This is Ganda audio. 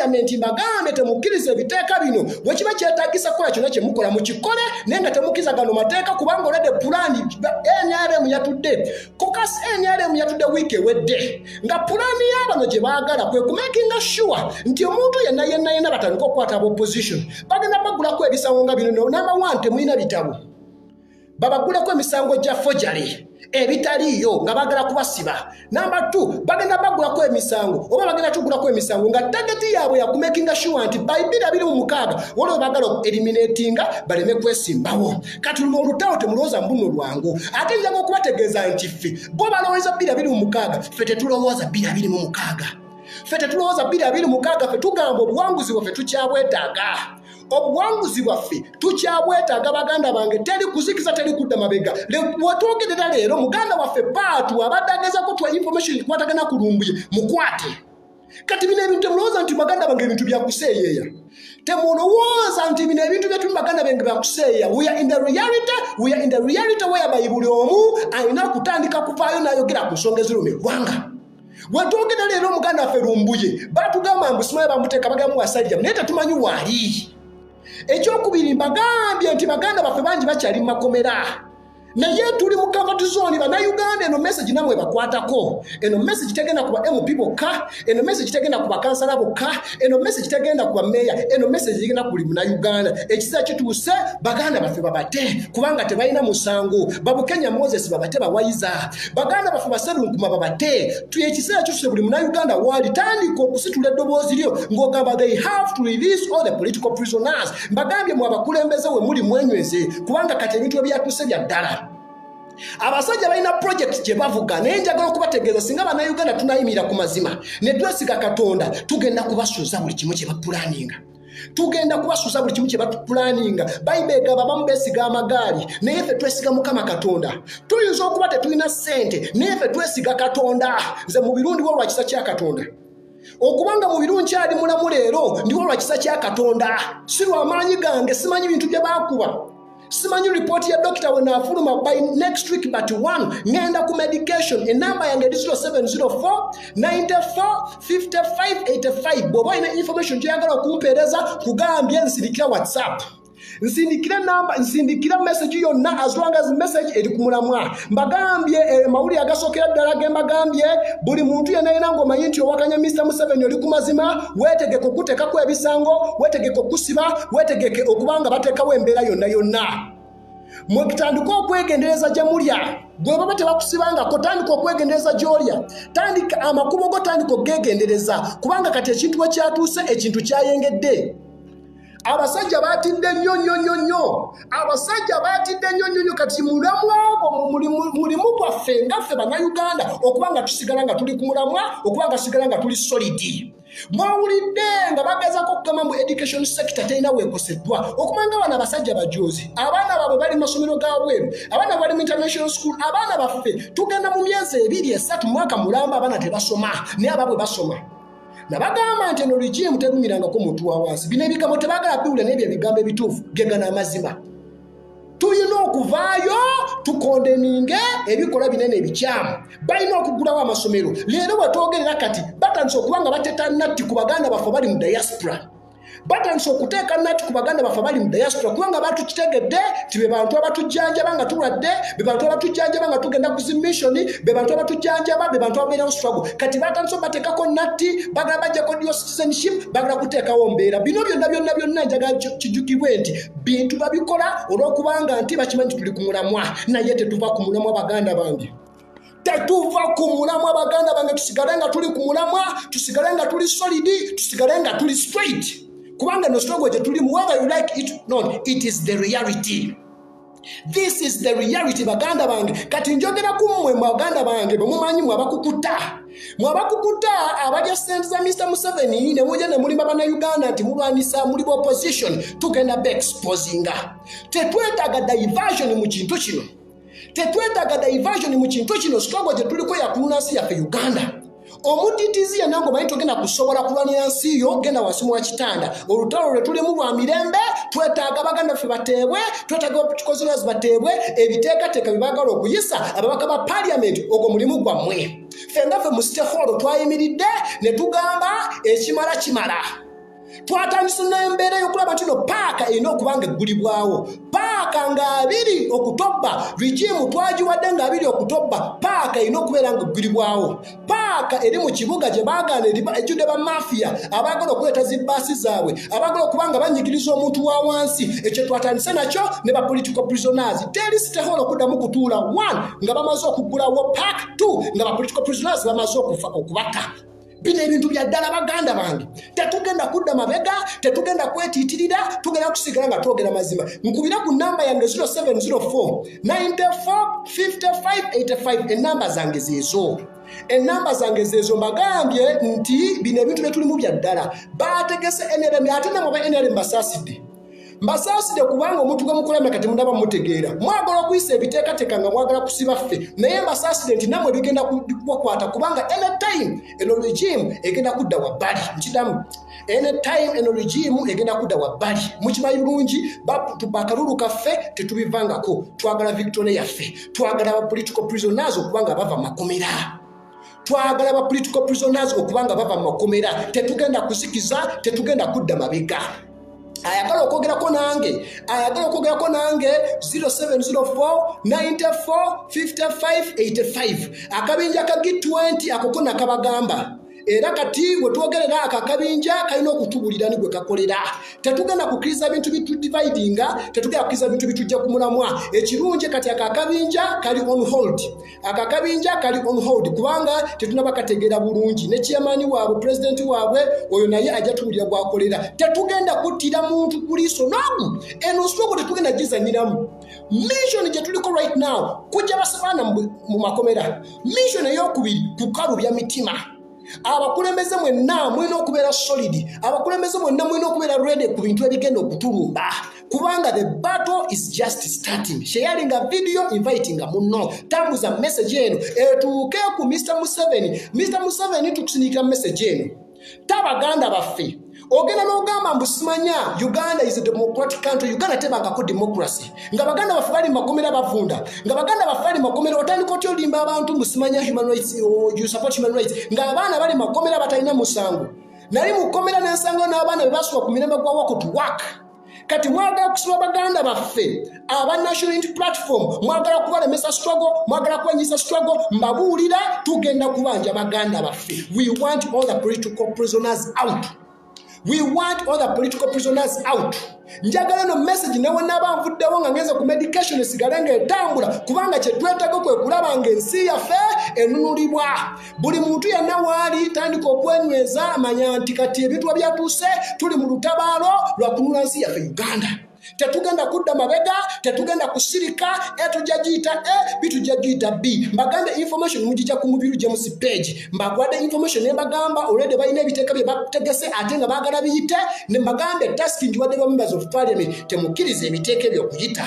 parliament mbagambe temukkiriza ebiteeka bino wekiba kyetaagisa kukola kyonna kye mukola mukikole naye nga temukkiriza gano mateeka kubanga olwadde pulaani NRM yatudde kokas NRM yatudde wiiki ewedde nga pulaani y'abano gye baagala kwe kumakinga sure nti omuntu yenna batandika okukwata ab'opposition bagenda bagulako ebisango nga bino number 1 temulina bitabo babaguleko emisango gya forgery ebitaliyo nga bagala kubasiba number 2 bagenda bagulako emisango oba bagenda tugulako emisango nga target yaabwe ya kumakinga sure nti by 2026 waliwo bagala eliminatinga baleme kwesimbawo kati luno olutawo temulowooza mbuno lwangu ate njaga okubategeeza nti ffe bo balowooza 2026 ffe tetulowooza 2026 ffe tetulowooza 2026 ffe tugamba obuwanguzi bwaffe tukyabwetaaga obuwanguzi bwaffe tukyabwetaaga baganda bange teri kuzikiza teri kudda mabega wetwogerera leero muganda waffe paatu abadde agezako twa information kwatagana kulumbuye mukwate kati bino ebintu temulowooza nti baganda bange ebintu byakuseeyeeya temulowooza nti bino ebintu byatuli baganda bange byakuseeyeeya we are in the reality whereby buli omu alina kutandika kuvaayo n'ayogera ku nsonga eziruma eggwanga wetwogera leero omuganda waffe lumbuye batugamba mbu simaye bamuteeka bagamu wasajja naye tetumanyi waali ekyokubiri mbagambye nti baganda baffe bangi bakyali mu makomera naye tuli mu comfort zone bannayuganda eno message namwe bakwatako eno message tegenda kuba MP bokka eno message tegenda kuba kansala bokka eno message tegenda kuba meya eno message igenda kuli munnayuganda ekiseera kituuse baganda baffe babate kubanga tebalina musango babukenya Moses babate bawayiza baganda baffe baserunkuma babate ekiseera kituuse buli munnayuganda waali tandika okusitula eddoboozi lyo ng'ogamba they have to release all the political prisoners mbagambye mu abakulembeze we muli mwenyweze kubanga kati ebintu ebyatuuse bya ddala abasajja balina project gye bavuga naye njagala okubategeeza singa bannayuganda tunayimira ku mazima ne twesiga Katonda tugenda kubasuuza buli kimu kye bapulaninga bayibega babamu beesiga amagaali naye ffe twesiga Mukama Katonda tuyinza okuba tetulina ssente naye ffe twesiga Katonda nze mu birundiwo lwa kisa kya Katonda okubanga mu birungi kyali mulamu leero ndiwo lwa kisa kya Katonda si lw'amaanyi gange simanyi bintu bye baakuba simanyi report ya doctor when afuluma by next week but one ngenda ku medication enamba yange 0704 94 55 85 boba ina information gyagala okumpereza kugambye nsindikira WhatsApp nsindikira message yonna as long as message eri kumulamwa mbagambye mawuli agasokera ddala gembagambye buli muntu yenayina ngomanyi nti owakanya Mr. Museveni oli ku mazima wetegeke okuteekako ebisango wetegeke okusiba wetegeke okubanga bateekawo embeera yonna mwekitandika okwegendereza gye mulya gwe baba tebakusibangako tandika okwegendereza gy'olya tandika amakubo go tandika okugegendereza kubanga kati ekintu we kyatuuse ekintu kyayengedde abasajja batidde nnyo kati mulamwa ogwo mulimu gwaffe ngaffe bannayuganda okubanga tusigala nga tuli ku mulamwa okubanga tusigala nga tuli solidi mwawulidde nga bagezako okugamba mu education sector terina weekoseddwa okumanga abana abasajja bajoozi abaana baabwe bali mu masomero ga bweru abaana bali mu international school abaana baffe tugenda mu myezi 2-3 mwaka mulamba abaana tebasoma naye abaabwe basoma nabagamba nti eno regime terumirangako muntu wa wansi bino ebigambo tebagala biwula n'ebyo ebigambo ebituufu gegana amazima tulina okuvaayo tukondeminge ebikola binene ebikyamu balina okugulawo amasomero leero wetwogerera kati batandise okubanga bateta natti ku baganda baffe bali mu diaspora batandise okuteeka natti ku baganda baffe bali mu diaspora kubanga batukitegedde ti be bantu abatujjanjaba nga tulwadde be bantu abatujjanjaba nga tugenda ku zimishoni be bantu abatujjanjaba be bantu ababeerawo struggle kati batandise obateekako natti bagala bajjako dio citizenship bagala kuteekawo mbeera bino byonna njagala kijjukibwe nti bintu babikola olw'okubanga nti bakimanyi tuli ku mulamwa naye tetuva ku mulamwa baganda bange tetuva ku mulamwa baganda bange tusigale nga tuli ku mulamwa tusigale nga tuli solidi tusigale nga tuli straight kubanga no struggle gye tuli whether you like it or not it is the reality. This is the reality baganda bange kati njogera kumwe baganda bange bamumanyi mwabakukuta abaja sente za Mr. Museveni ne mujja ne mulimba bannayuganda nti mulwanisa muli opposition tugenda be exposinga tetwetaaga diversion mu kintu kino struggle gye tuliko yakunasi yaffe Uganda omutitizi yanango manyi togenda kusobola kulwanira nsi yo genda wansi mu kitanda olutalo lwe tulimu lwa mirembe twetaaga baganda ffe bateebwe twetaaga obukikozerezi bateebwe ebiteekateeka bibagala okuyisa ababaka ba parliament ogwo mulimu gwammwe ffe nga ffe mu state hall twayimiridde ne tugamba ekimala twatandise n'embeera y'okulaba nti no paaka erina okuba nga eggulibwawo. Paaka nga 2 Okutobba rigimu twagiwadde nga 2 Okutobba paaka erina okubeera nga eggulibwawo. Paaka eri mu kibuga gye baagaana ejjudde ba mafiya abaagala okuleeta zibbaasi zaabwe abaagala okuba nga banyigiriza omuntu wa wansi. Ekyo twatandise nakyo ne ba political prisoners. Teri siteholo okuddamu kutuula 1 nga bamaze okuggulawo paaka 2 nga ba political prisoners bamaze okubaka. Bino ebintu bya ddala baganda bange. Tetugenda kudda mabega, tetugenda kwetiitirira, tugenda kusigala nga twogera mazima. Nkubira ku namba yange 0704 94 55 85 enamba zange zezo. Enamba zange zezo mbagambye nti bino ebintu bye tulimu bya ddala. Baategese NRM ate nabo ba NRM basaasidde. Mbasaasidde kubanga omuntu gwe mukulembera kati mundaba mutegeera. Mwagala okuyisa ebiteekateeka nga mwagala kusiba ffe. Naye mbasaasidde nti nammwe bigenda kubakwata kubanga anytime eno regime egenda kudda wabbali. Nkidamu. Anytime eno regime egenda kudda wabbali. Mukimanyi bulungi akalulu kaffe tetubivangako. Twagala Victoria yaffe. Twagala aba political prisoners okubanga bava makomera. Twagala aba political prisoners okubanga bava makomera. Tetugenda kusikiza, tetugenda kudda mabega. Ayagala okwogerako nange 0704 94 55 85 akabinja ka G20 akoko nakabagamba. Era kati wetwogerera akakabinja kalina okutubulira ni gwe kakolera. Tetugenda kukiriza bintu dividinga, tetugenda kukiriza bintu bitujja kumulamwa. Ekirungi kati akakabinja kali on hold. Akakabinja kali on hold kubanga tetunaba kategeera bulungi. Ne chairman waabwe, president waabwe oyo naye ajja tubulira bwakolera. Tetugenda kuttira muntu kuliso nagu. Eno strogo tetugenda gizanyiramu. Mission gye tuliko right now kujja basabana mu makomera. Mission ey'okubiri kukalubya mitima. Abakulembeze mwenna mulina okubeera solid. Abakulembeze mwenna mulina okubeera ready ku bintu ebigenda okutulumba. Kubanga the battle is just starting. Sharing a video, inviting a munno. Tambuza message eno. Etuuke ku Mr. Museveni. Mr. Museveni tukusinika message eno. Tabaganda baffe. Ogenda n'ogamba mbu simanya Uganda is a democratic country. Uganda tebangako democracy. Nga baganda baffe bali makomera bavunda. Nga baganda baffe bali makomera otandika otya olimba abantu mbu simanya human rights, you support human rights. Nga abaana bali makomera batalina musango. Nali mukomera n'ensanga n'abaana be basula ku mirembe gwa walk to work. Kati mwagala kusiba baganda baffe aba National Unity Platform mwagala kubalemesa struggle, mwagala kuwanyisa struggle, mbabuulira tugenda kubanja baganda baffe. We want all the political prisoners out. We want all the political prisoners out. Njagala no message nawe nabanvuddewo nga ngenze ku medication esigalenga etambula kubanga kye twetaaga kwe kulaba ng'ensi yaffe enunulibwa. Buli muntu yenna waali tandika okwenyweza manya nti kati ebintu byatuuse tuli mu lutabaalo lwa kununula nsi yaffe Uganda. Tetugenda kudda mabega, tetugenda kusirika, tujja giyita A, B tujja giyita B. Mbaganda information mujija ku Mubiru James page. Mbagwadde information ne mbagamba already balina ebiteeka bye bategese ate nga baagala biyite ne mbaganda tasking wadde ba members of parliament temukkiriza ebiteeka byo kuyita.